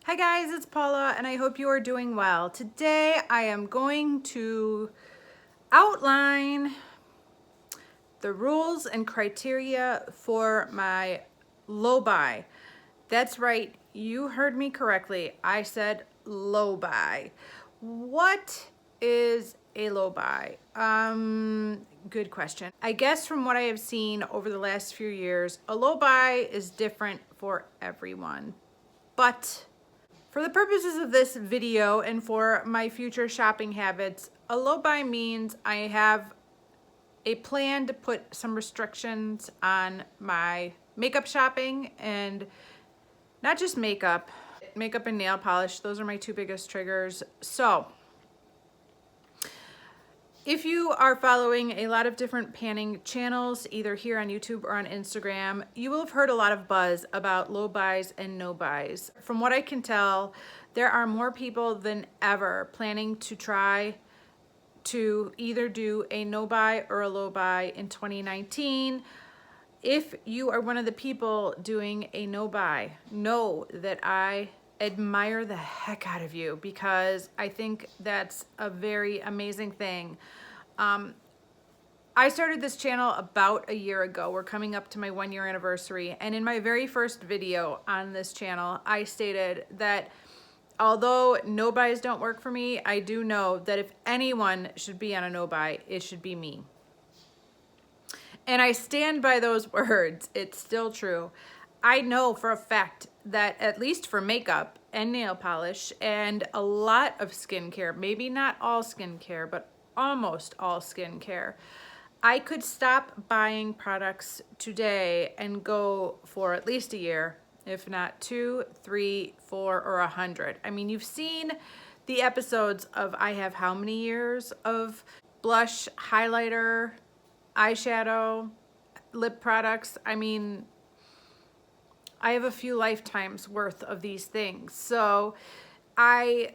Hi guys, it's Paula and I hope you are doing well. Today I am going to outline the rules and criteria for my low buy. That's right, you heard me correctly. I said low buy. What is a low buy? Good question. I guess from what I have seen over the last few years, a low buy is different for everyone. But for the purposes of this video and for my future shopping habits, a low buy means I have a plan to put some restrictions on my makeup shopping, and not just makeup and nail polish. Those are my two biggest triggers. So if you are following a lot of different panning channels, either here on YouTube or on Instagram, you will have heard a lot of buzz about low buys and no buys. From what I can tell, there are more people than ever planning to try to either do a no buy or a low buy in 2019. If you are one of the people doing a no buy, know that I admire the heck out of you, because I think that's a very amazing thing. I started this channel about a year ago. We're coming up to my 1-year anniversary, and in my very first video on this channel, I stated that although no buys don't work for me, I do know that if anyone should be on a no buy, it should be me. And I stand by those words. It's still true. I know for a fact that at least for makeup and nail polish and a lot of skincare, maybe not all skincare, but almost all skincare, I could stop buying products today and go for at least a year, if not 2, 3, 4, or 100. I mean, you've seen the episodes of I have how many years of blush, highlighter, eyeshadow, lip products. I mean, I have a few lifetimes worth of these things. So I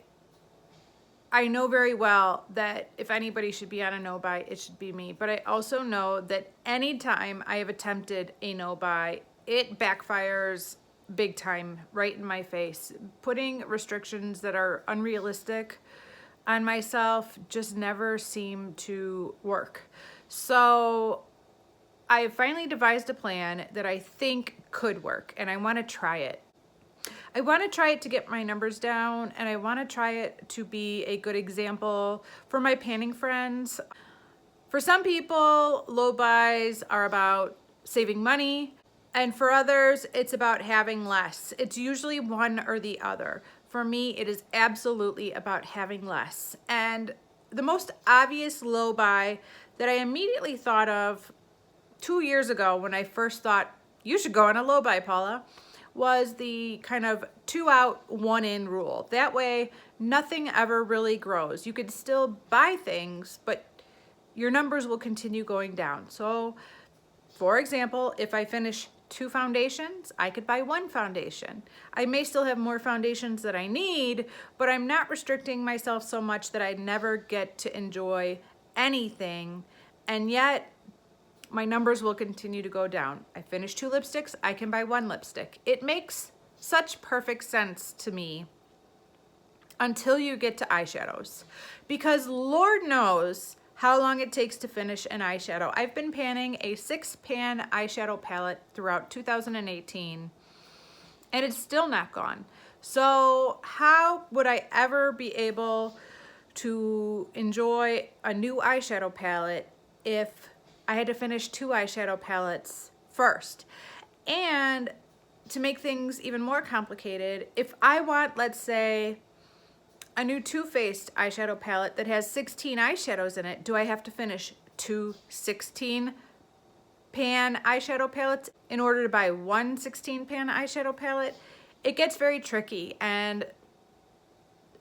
know very well that if anybody should be on a no buy, it should be me. But I also know that anytime I have attempted a no buy, it backfires big time, right in my face. Putting restrictions that are unrealistic on myself just never seem to work. So I finally devised a plan that I think could work, and I want to try it. I want to try it to get my numbers down, and I want to try it to be a good example for my panning friends. For some people, low buys are about saving money, and for others, it's about having less. It's usually one or the other. For me, it is absolutely about having less. And the most obvious low buy that I immediately thought of 2 years ago when I first thought, you should go on a low buy, Paula, was the kind of 2 out, 1 in rule. That way, nothing ever really grows. You could still buy things, but your numbers will continue going down. So, for example, if I finish 2 foundations, I could buy 1 foundation. I may still have more foundations that I need, but I'm not restricting myself so much that I never get to enjoy anything, and yet my numbers will continue to go down. I finish 2 lipsticks, I can buy 1 lipstick. It makes such perfect sense to me until you get to eyeshadows, because Lord knows how long it takes to finish an eyeshadow. I've been panning a 6-pan eyeshadow palette throughout 2018, and it's still not gone. So how would I ever be able to enjoy a new eyeshadow palette if I had to finish 2 eyeshadow palettes first? And to make things even more complicated, if I want, let's say, a new Too Faced eyeshadow palette that has 16 eyeshadows in it, do I have to finish 2 16-pan eyeshadow palettes in order to buy 1 16-pan eyeshadow palette? It gets very tricky, and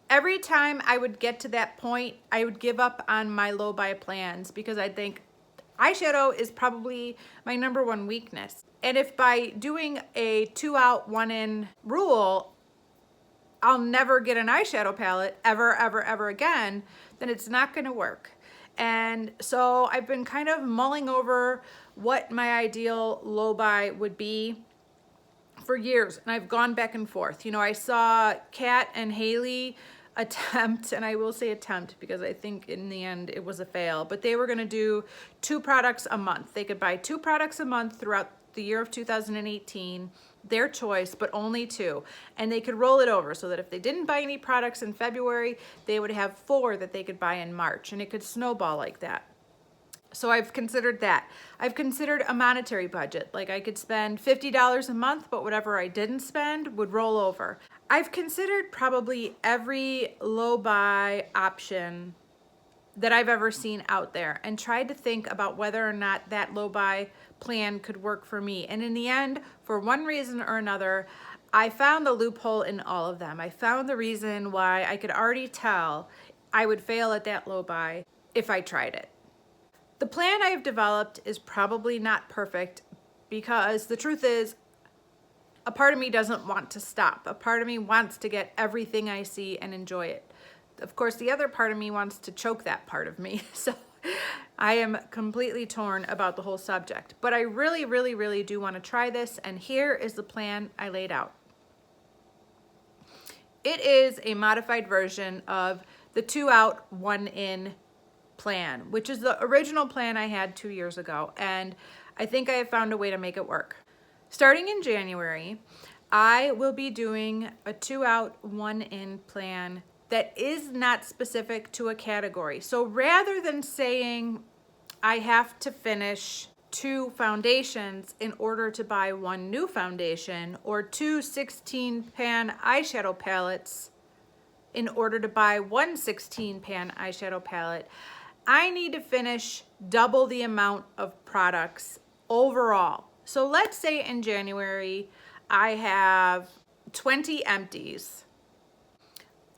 every time I would get to that point, I would give up on my low buy plans, because I think eyeshadow is probably my #1 weakness. And if by doing a 2 out, 1 in rule, I'll never get an eyeshadow palette ever, ever, ever again, then it's not gonna work. And so I've been kind of mulling over what my ideal low buy would be for years, and I've gone back and forth. You know, I saw Kat and Haley attempt, and I will say attempt because I think in the end it was a fail, but they were going to do 2 products a month. They could buy 2 products a month throughout the year of 2018, their choice, but only 2. And they could roll it over so that if they didn't buy any products in February, they would have 4 that they could buy in March, and it could snowball like that. So I've considered that. I've considered a monetary budget. Like I could spend $50 a month, but whatever I didn't spend would roll over. I've considered probably every low buy option that I've ever seen out there and tried to think about whether or not that low buy plan could work for me. And in the end, for one reason or another, I found the loophole in all of them. I found the reason why I could already tell I would fail at that low buy if I tried it. The plan I have developed is probably not perfect because the truth is, a part of me doesn't want to stop. A part of me wants to get everything I see and enjoy it. Of course, the other part of me wants to choke that part of me. So I am completely torn about the whole subject. But I really, really, really do want to try this, and here is the plan I laid out. It is a modified version of the 2 out, 1 in plan, which is the original plan I had 2 years ago, and I think I have found a way to make it work. Starting in January, I will be doing a 2 out, 1 in plan that is not specific to a category. So rather than saying I have to finish 2 foundations in order to buy 1 new foundation, or 2 16-pan eyeshadow palettes in order to buy 1 16-pan eyeshadow palette, I need to finish double the amount of products overall. So let's say in January, I have 20 empties,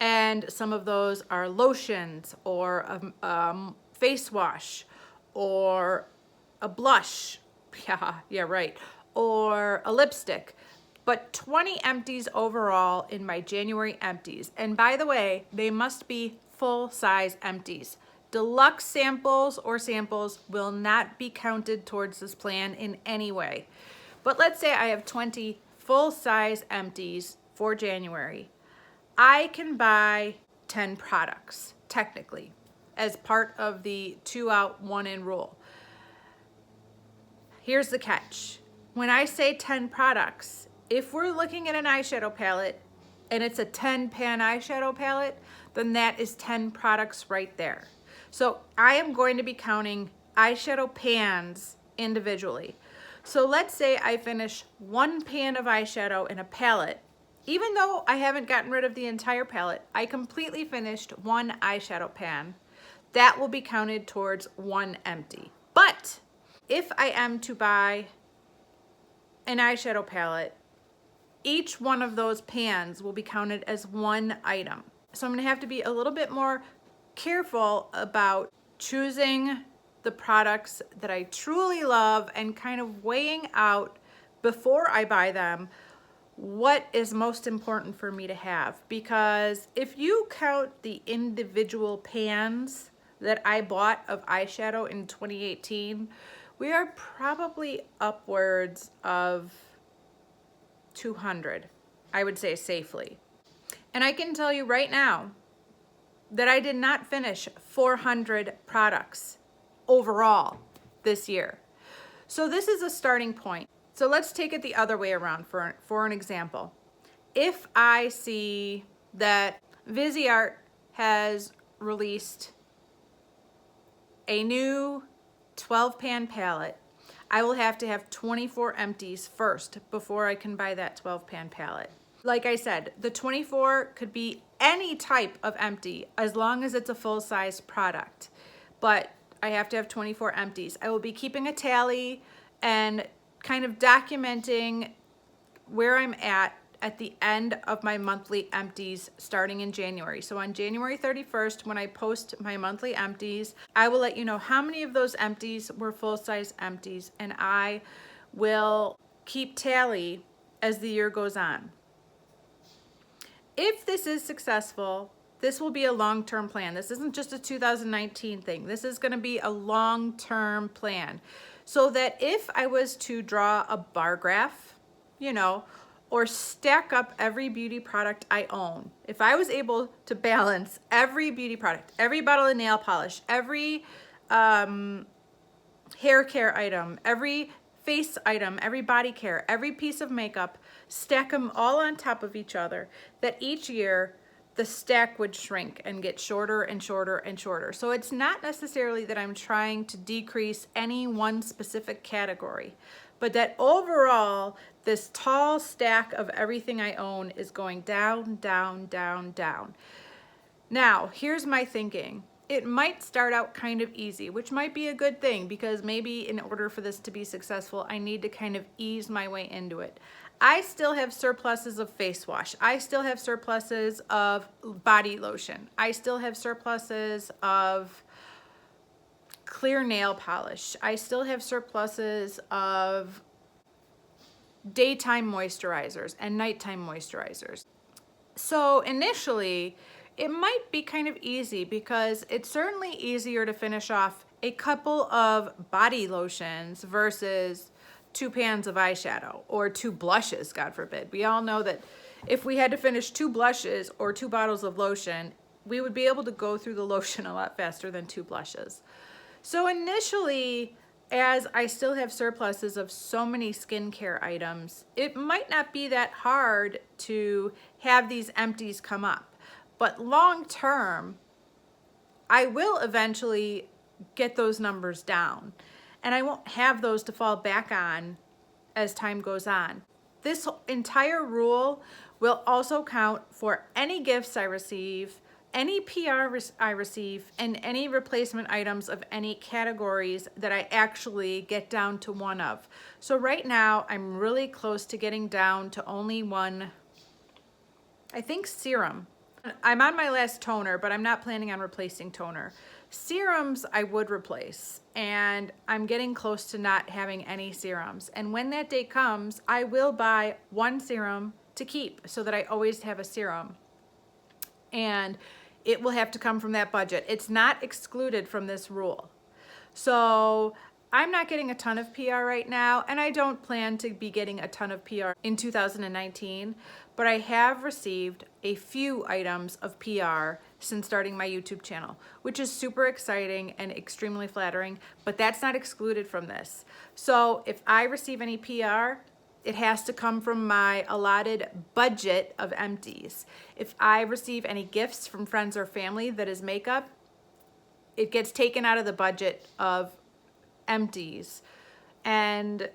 and some of those are lotions or a face wash or a blush, yeah, right, or a lipstick, but 20 empties overall in my January empties. And by the way, they must be full-size empties. Deluxe samples or samples will not be counted towards this plan in any way. But let's say I have 20 full-size empties for January. I can buy 10 products, technically, as part of the 2 out, 1 in rule. Here's the catch. When I say 10 products, if we're looking at an eyeshadow palette and it's a 10-pan eyeshadow palette, then that is 10 products right there. So I am going to be counting eyeshadow pans individually. So let's say I finish 1 pan of eyeshadow in a palette. Even though I haven't gotten rid of the entire palette, I completely finished 1 eyeshadow pan. That will be counted towards 1 empty. But if I am to buy an eyeshadow palette, each one of those pans will be counted as 1 item. So I'm going to have to be a little bit more careful about choosing the products that I truly love and kind of weighing out before I buy them what is most important for me to have. Because if you count the individual pans that I bought of eyeshadow in 2018, we are probably upwards of 200, I would say safely. And I can tell you right now that I did not finish 400 products overall this year. So this is a starting point. So let's take it the other way around for an example. If I see that Viseart has released a new 12-pan palette, I will have to have 24 empties first before I can buy that 12-pan palette. Like I said, the 24 could be any type of empty as long as it's a full-size product, but I have to have 24 empties. I will be keeping a tally and kind of documenting where I'm at the end of my monthly empties starting in January. So on January 31st, when I post my monthly empties, I will let you know how many of those empties were full-size empties, and I will keep tally as the year goes on. If this is successful, this will be a long-term plan. This isn't just a 2019 thing. This is going to be a long-term plan. So that if I was to draw a bar graph, you know, or stack up every beauty product I own, if I was able to balance every beauty product, every bottle of nail polish, every hair care item, every face item, every body care, every piece of makeup, stack them all on top of each other, that each year the stack would shrink and get shorter and shorter and shorter. So it's not necessarily that I'm trying to decrease any one specific category, but that overall, this tall stack of everything I own is going down, down, down, down. Now, here's my thinking. It might start out kind of easy, which might be a good thing, because maybe in order for this to be successful, I need to kind of ease my way into it. I still have surpluses of face wash. I still have surpluses of body lotion. I still have surpluses of clear nail polish. I still have surpluses of daytime moisturizers and nighttime moisturizers. So initially, it might be kind of easy, because it's certainly easier to finish off a couple of body lotions versus 2 pans of eyeshadow or 2 blushes, God forbid. We all know that if we had to finish 2 blushes or 2 bottles of lotion, we would be able to go through the lotion a lot faster than 2 blushes. So initially, as I still have surpluses of so many skincare items, it might not be that hard to have these empties come up. But long term, I will eventually get those numbers down, and I won't have those to fall back on as time goes on. This entire rule will also count for any gifts I receive, any PR I receive, and any replacement items of any categories that I actually get down to one of. So right now, I'm really close to getting down to only one, I think, serum. I'm on my last toner, but I'm not planning on replacing toner. Serums I would replace, and I'm getting close to not having any serums. And when that day comes, I will buy one serum to keep so that I always have a serum. And it will have to come from that budget. It's not excluded from this rule. So I'm not getting a ton of PR right now, and I don't plan to be getting a ton of PR in 2019, but I have received a few items of PR since starting my YouTube channel, which is super exciting and extremely flattering, but that's not excluded from this. So if I receive any PR, it has to come from my allotted budget of empties. If I receive any gifts from friends or family that is makeup, it gets taken out of the budget of empties, and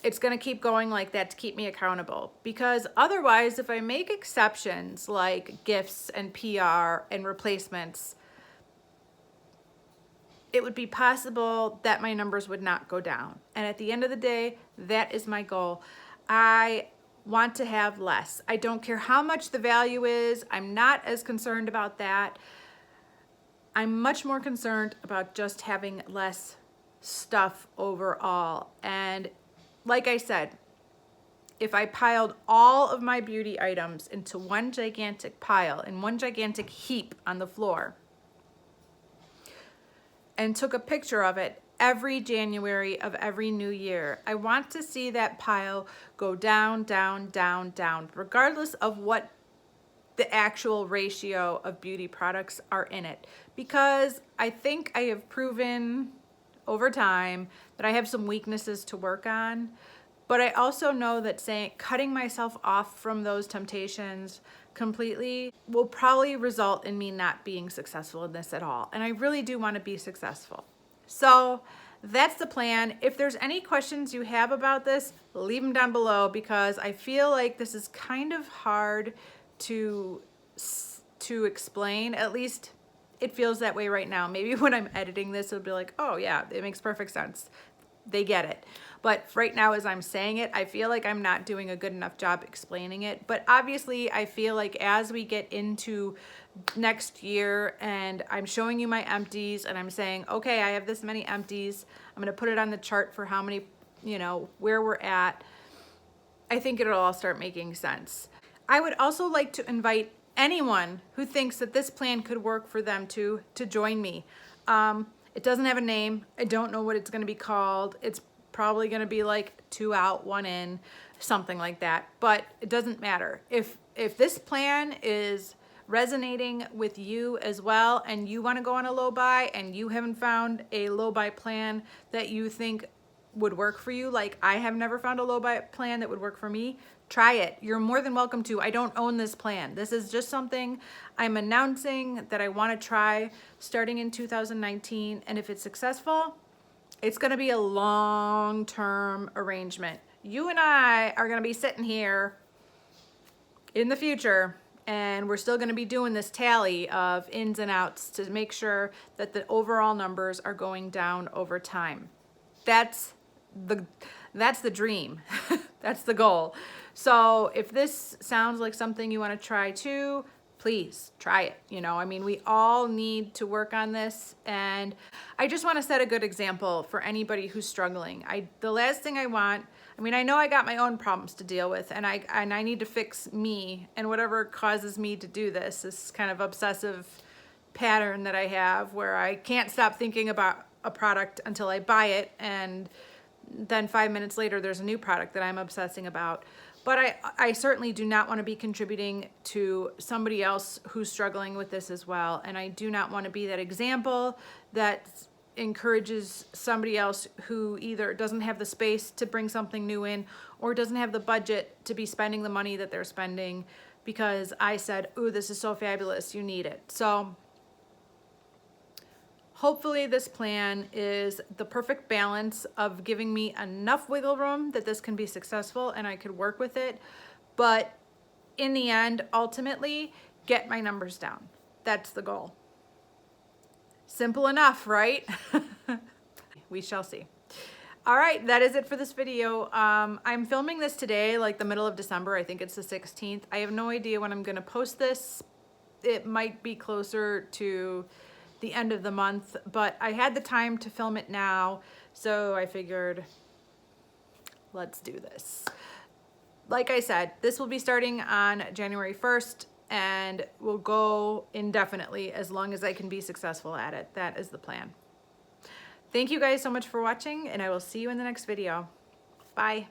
it's going to keep going like that to keep me accountable, because otherwise, if I make exceptions like gifts and PR and replacements, it would be possible that my numbers would not go down. And at the end of the day, that is my goal. I want to have less. I don't care how much the value is. I'm not as concerned about that. I'm much more concerned about just having less stuff overall. And like I said, if I piled all of my beauty items into one gigantic pile, in one gigantic heap on the floor, and took a picture of it every January of every new year, I want to see that pile go down, down, down, down, regardless of what the actual ratio of beauty products are in it. Because I think I have proven over time that I have some weaknesses to work on, but I also know that cutting myself off from those temptations completely will probably result in me not being successful in this at all. And I really do want to be successful. So that's the plan. If there's any questions you have about this, leave them down below, because I feel like this is kind of hard to explain. At least it feels that way right now. Maybe when I'm editing this, it'll be like, oh yeah, it makes perfect sense. They get it. But right now, as I'm saying it, I feel like I'm not doing a good enough job explaining it. But obviously, I feel like as we get into next year and I'm showing you my empties and I'm saying, okay, I have this many empties, I'm going to put it on the chart for how many, where we're at, I think it'll all start making sense. I would also like to invite anyone who thinks that this plan could work for them to join me. It doesn't have a name. I don't know what it's going to be called. It's probably going to be like 2 out, 1 in. something like that, but it doesn't matter. If this plan is resonating with you as well, and you want to go on a low buy and you haven't found a low buy plan that you think would work for you, like I have never found a low buy plan that would work for me, try it. You're more than welcome to. I don't own this plan. This is just something I'm announcing that I want to try starting in 2019. And if it's successful, it's going to be a long-term arrangement. You and I are going to be sitting here in the future, and we're still going to be doing this tally of ins and outs to make sure that the overall numbers are going down over time. That's the dream. That's the goal. So if this sounds like something you want to try too, please try it. You know, I mean, we all need to work on this, and I just want to set a good example for anybody who's struggling. The last thing I want, I mean, I know I got my own problems to deal with, and I need to fix me and whatever causes me to do this kind of obsessive pattern that I have where I can't stop thinking about a product until I buy it, and then 5 minutes later there's a new product that I'm obsessing about. But I certainly do not want to be contributing to somebody else who's struggling with this as well. And I do not want to be that example that encourages somebody else who either doesn't have the space to bring something new in or doesn't have the budget to be spending the money that they're spending because I said, ooh, this is so fabulous, you need it. So hopefully this plan is the perfect balance of giving me enough wiggle room that this can be successful and I could work with it, but in the end, ultimately, get my numbers down. That's the goal. Simple enough, right? We shall see. All right, that is it for this video. I'm filming this today, like the middle of December. I think it's the 16th. I have no idea when I'm gonna post this. It might be closer to the end of the month, but I had the time to film it now, so I figured let's do this. Like I said, this will be starting on January 1st and will go indefinitely as long as I can be successful at it. That is the plan. Thank you guys so much for watching, and I will see you in the next video. Bye.